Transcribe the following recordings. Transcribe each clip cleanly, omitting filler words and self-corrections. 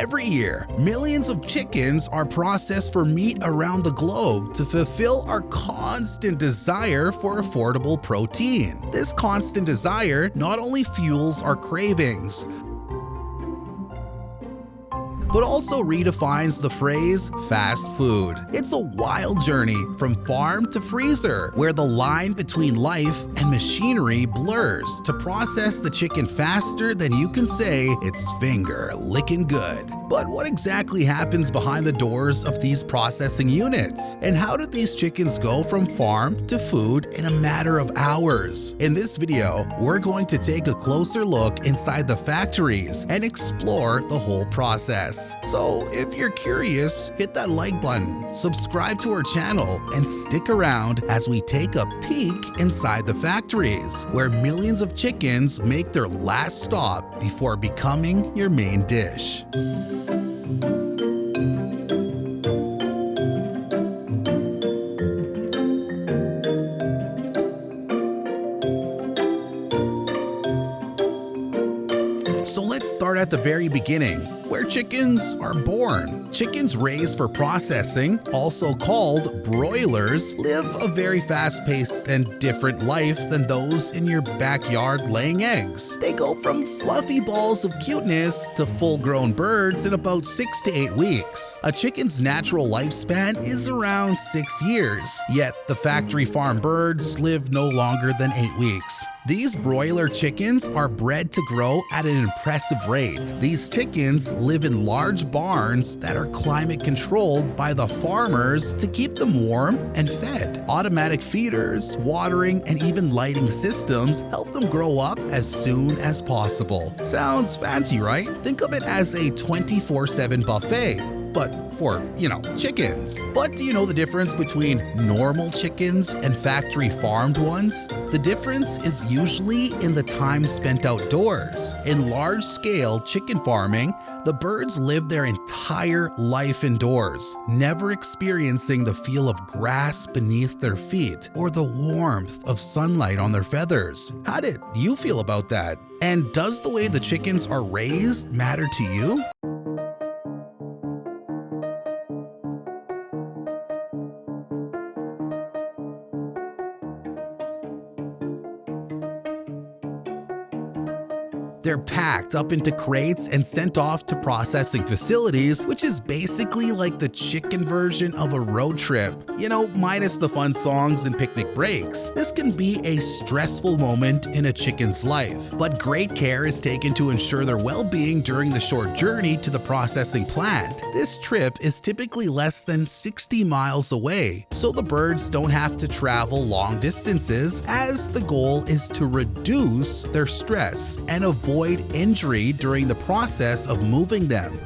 Every year, millions of chickens are processed for meat around the globe to fulfill our constant desire for affordable protein. This constant desire not only fuels our cravings, but also redefines the phrase fast food. It's a wild journey from farm to freezer, where the line between life and machinery blurs to process the chicken faster than you can say it's finger licking good. But what exactly happens behind the doors of these processing units? And how did these chickens go from farm to food in a matter of hours? In this video, we're going to take a closer look inside the factories and explore the whole process. So if you're curious, hit that like button, subscribe to our channel, and stick around as we take a peek inside the factories, where millions of chickens make their last stop before becoming your main dish. So let's start at the very beginning, where chickens are born. Chickens raised for processing, also called broilers, live a very fast-paced and different life than those in your backyard laying eggs. They go from fluffy balls of cuteness to full-grown birds in about 6 to 8 weeks. A chicken's natural lifespan is around 6 years, yet the factory farm birds live no longer than 8 weeks. These broiler chickens are bred to grow at an impressive rate. These chickens live in large barns that are climate controlled by the farmers to keep them warm and fed. Automatic feeders, watering, and even lighting systems help them grow up as soon as possible. Sounds fancy, right? Think of it as a 24/7 buffet, but for, chickens. But do you know the difference between normal chickens and factory farmed ones? The difference is usually in the time spent outdoors. In large-scale chicken farming, the birds live their entire life indoors, never experiencing the feel of grass beneath their feet or the warmth of sunlight on their feathers. How did you feel about that? And does the way the chickens are raised matter to you? They're packed up into crates and sent off to processing facilities, which is basically like the chicken version of a road trip, minus the fun songs and picnic breaks. This can be a stressful moment in a chicken's life, but great care is taken to ensure their well-being during the short journey to the processing plant. This trip is typically less than 60 miles away, so the birds don't have to travel long distances, as the goal is to reduce their stress and avoid injury during the process of moving them.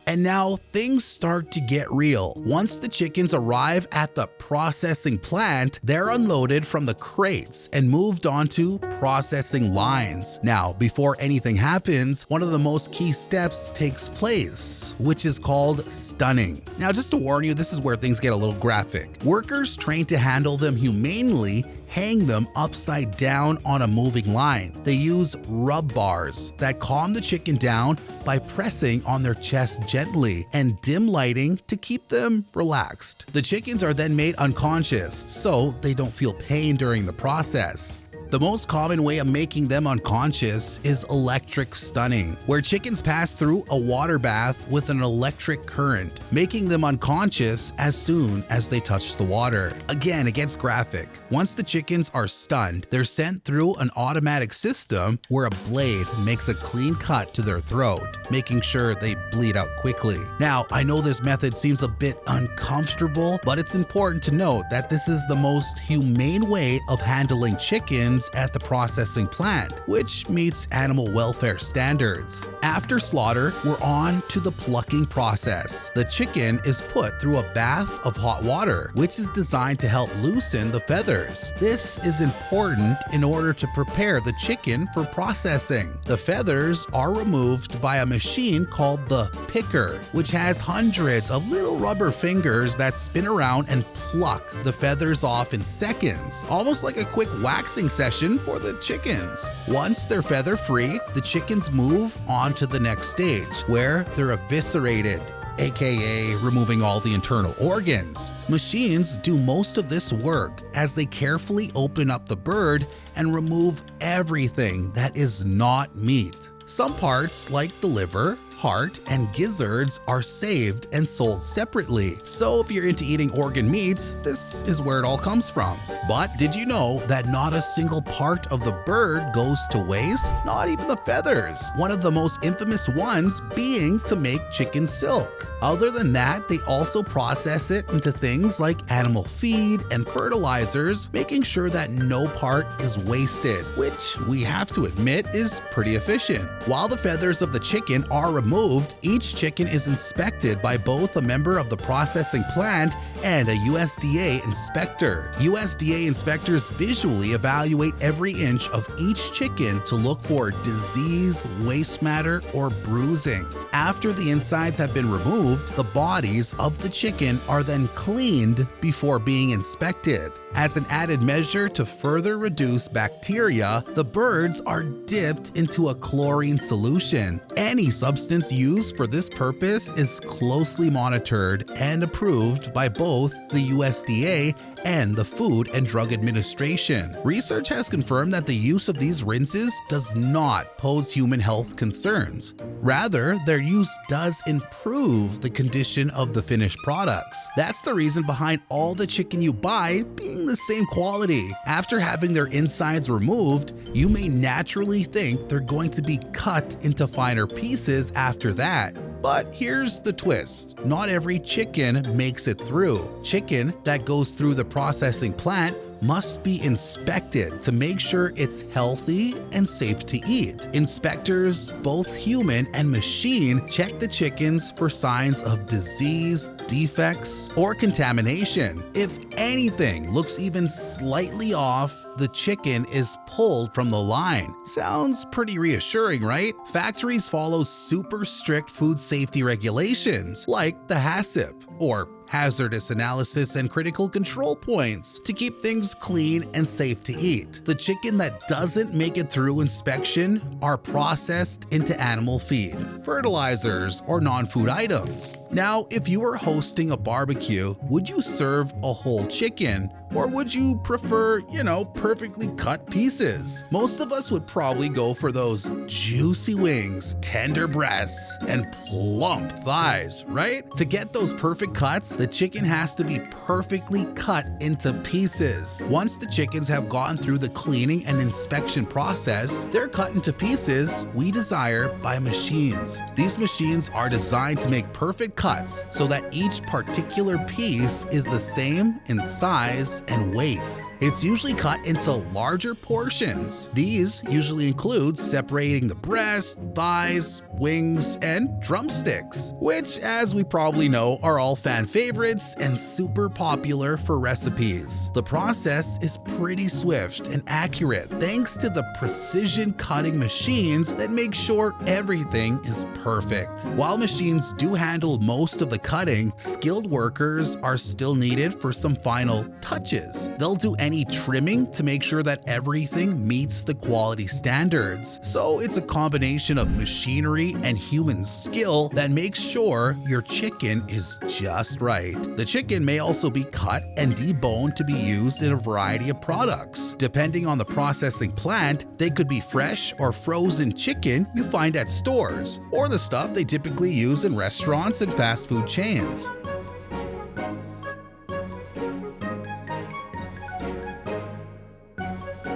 And now things start to get real. Once the chickens arrive at the processing plant, they're unloaded from the crates and moved onto processing lines. Now, before anything happens, one of the most key steps takes place, which is called stunning. Now, just to warn you, this is where things get a little graphic. Workers trained to handle them humanely hang them upside down on a moving line. They use rub bars that calm the chicken down by pressing on their chest gently and dim lighting to keep them relaxed. The chickens are then made unconscious, so they don't feel pain during the process. The most common way of making them unconscious is electric stunning, where chickens pass through a water bath with an electric current, making them unconscious as soon as they touch the water. Again, it gets graphic. Once the chickens are stunned, they're sent through an automatic system where a blade makes a clean cut to their throat, making sure they bleed out quickly. Now, I know this method seems a bit uncomfortable, but it's important to note that this is the most humane way of handling chickens chickens at the processing plant, which meets animal welfare standards. After slaughter, we're on to the plucking process. The chicken is put through a bath of hot water, which is designed to help loosen the feathers. This is important in order to prepare the chicken for processing. The feathers are removed by a machine called the picker, which has hundreds of little rubber fingers that spin around and pluck the feathers off in seconds, almost like a quick waxing session for the chickens. Once they're feather free, the chickens move on to the next stage, where they're eviscerated, aka removing all the internal organs. Machines do most of this work as they carefully open up the bird and remove everything that is not meat. Some parts, like the liver, heart, and gizzards, are saved and sold separately. So if you're into eating organ meats, this is where it all comes from. But did you know that not a single part of the bird goes to waste? Not even the feathers. One of the most infamous ones being to make chicken silk. Other than that, they also process it into things like animal feed and fertilizers, making sure that no part is wasted, which we have to admit is pretty efficient. While the feathers of the chicken are removed, each chicken is inspected by both a member of the processing plant and a USDA inspector. USDA inspectors visually evaluate every inch of each chicken to look for disease, waste matter, or bruising. After the insides have been removed, the bodies of the chicken are then cleaned before being inspected. As an added measure to further reduce bacteria, the birds are dipped into a chlorine solution. Any substance used for this purpose is closely monitored and approved by both the USDA and the Food and Drug Administration. Research has confirmed that the use of these rinses does not pose human health concerns. Rather, their use does improve the condition of the finished products. That's the reason behind all the chicken you buy being the same quality. After having their insides removed, you may naturally think they're going to be cut into finer pieces after that. But here's the twist. Not every chicken makes it through. Chicken that goes through the processing plant must be inspected to make sure it's healthy and safe to eat. Inspectors, both human and machine, check the chickens for signs of disease, defects, or contamination. If anything looks even slightly off, the chicken is pulled from the line. Sounds pretty reassuring, right? Factories follow super strict food safety regulations like the HACCP, or Hazardous Analysis and Critical Control Points, to keep things clean and safe to eat. The chicken that doesn't make it through inspection are processed into animal feed, fertilizers, or non-food items. Now, if you were hosting a barbecue, would you serve a whole chicken? Or would you prefer, perfectly cut pieces? Most of us would probably go for those juicy wings, tender breasts, and plump thighs, right? To get those perfect cuts, the chicken has to be perfectly cut into pieces. Once the chickens have gone through the cleaning and inspection process, they're cut into pieces we desire by machines. These machines are designed to make perfect cuts so that each particular piece is the same in size and weight. It's usually cut into larger portions. These usually include separating the breast, thighs, wings, and drumsticks, which, as we probably know, are all fan favorites and super popular for recipes. The process is pretty swift and accurate thanks to the precision cutting machines that make sure everything is perfect. While machines do handle most of the cutting, skilled workers are still needed for some final touches. They'll do any trimming to make sure that everything meets the quality standards. So it's a combination of machinery and human skill that makes sure your chicken is just right. The chicken may also be cut and deboned to be used in a variety of products. Depending on the processing plant, they could be fresh or frozen chicken you find at stores, or the stuff they typically use in restaurants and fast food chains.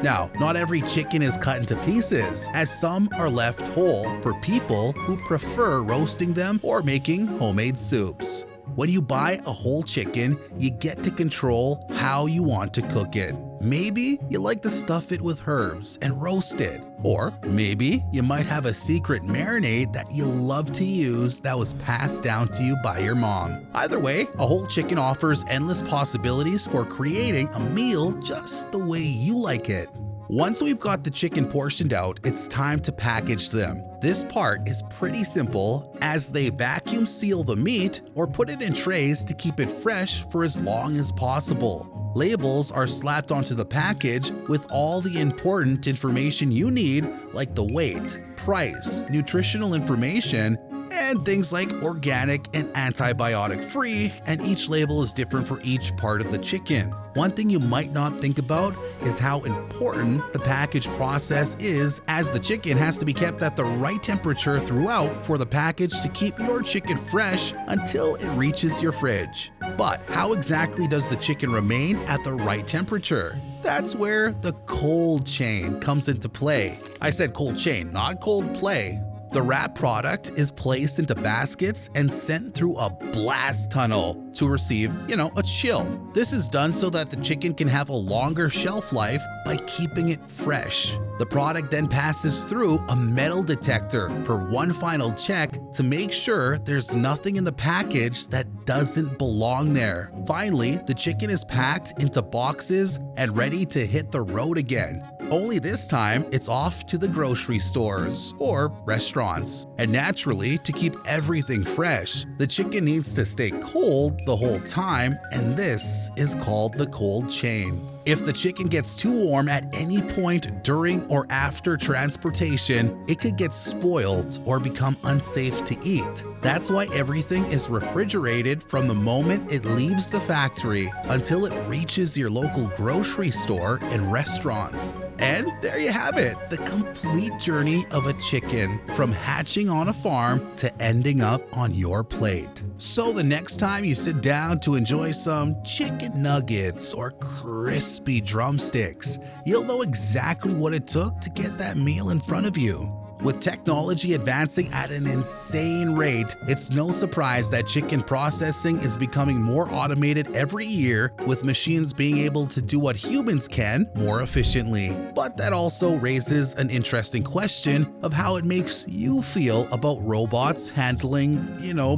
Now, not every chicken is cut into pieces, as some are left whole for people who prefer roasting them or making homemade soups. When you buy a whole chicken, you get to control how you want to cook it. Maybe you like to stuff it with herbs and roast it. Or maybe you might have a secret marinade that you love to use that was passed down to you by your mom. Either way, a whole chicken offers endless possibilities for creating a meal just the way you like it. Once we've got the chicken portioned out, it's time to package them. This part is pretty simple, as they vacuum seal the meat or put it in trays to keep it fresh for as long as possible. Labels are slapped onto the package with all the important information you need, like the weight, price, nutritional information, and things like organic and antibiotic free, and each label is different for each part of the chicken. One thing you might not think about is how important the package process is, as the chicken has to be kept at the right temperature throughout for the package to keep your chicken fresh until it reaches your fridge. But how exactly does the chicken remain at the right temperature? That's where the cold chain comes into play. I said cold chain, not cold play. The wrap product is placed into baskets and sent through a blast tunnel to receive, a chill. This is done so that the chicken can have a longer shelf life by keeping it fresh. The product then passes through a metal detector for one final check to make sure there's nothing in the package that doesn't belong there. Finally, the chicken is packed into boxes and ready to hit the road again. Only this time, it's off to the grocery stores or restaurants. And naturally, to keep everything fresh, the chicken needs to stay cold the whole time, and this is called the cold chain. If the chicken gets too warm at any point during or after transportation, it could get spoiled or become unsafe to eat. That's why everything is refrigerated from the moment it leaves the factory until it reaches your local grocery store and restaurants. And there you have it, the complete journey of a chicken, from hatching on a farm to ending up on your plate. So the next time you sit down to enjoy some chicken nuggets or crispy drumsticks, you'll know exactly what it took to get that meal in front of you. With technology advancing at an insane rate, it's no surprise that chicken processing is becoming more automated every year, with machines being able to do what humans can more efficiently. But that also raises an interesting question of how it makes you feel about robots handling,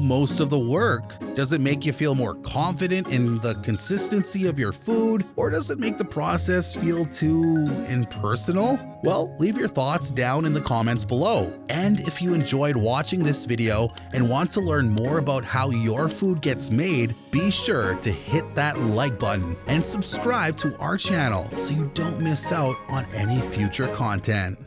most of the work. Does it make you feel more confident in the consistency of your food, or does it make the process feel too impersonal? Well, leave your thoughts down in the comments below. And if you enjoyed watching this video and want to learn more about how your food gets made, be sure to hit that like button and subscribe to our channel so you don't miss out on any future content.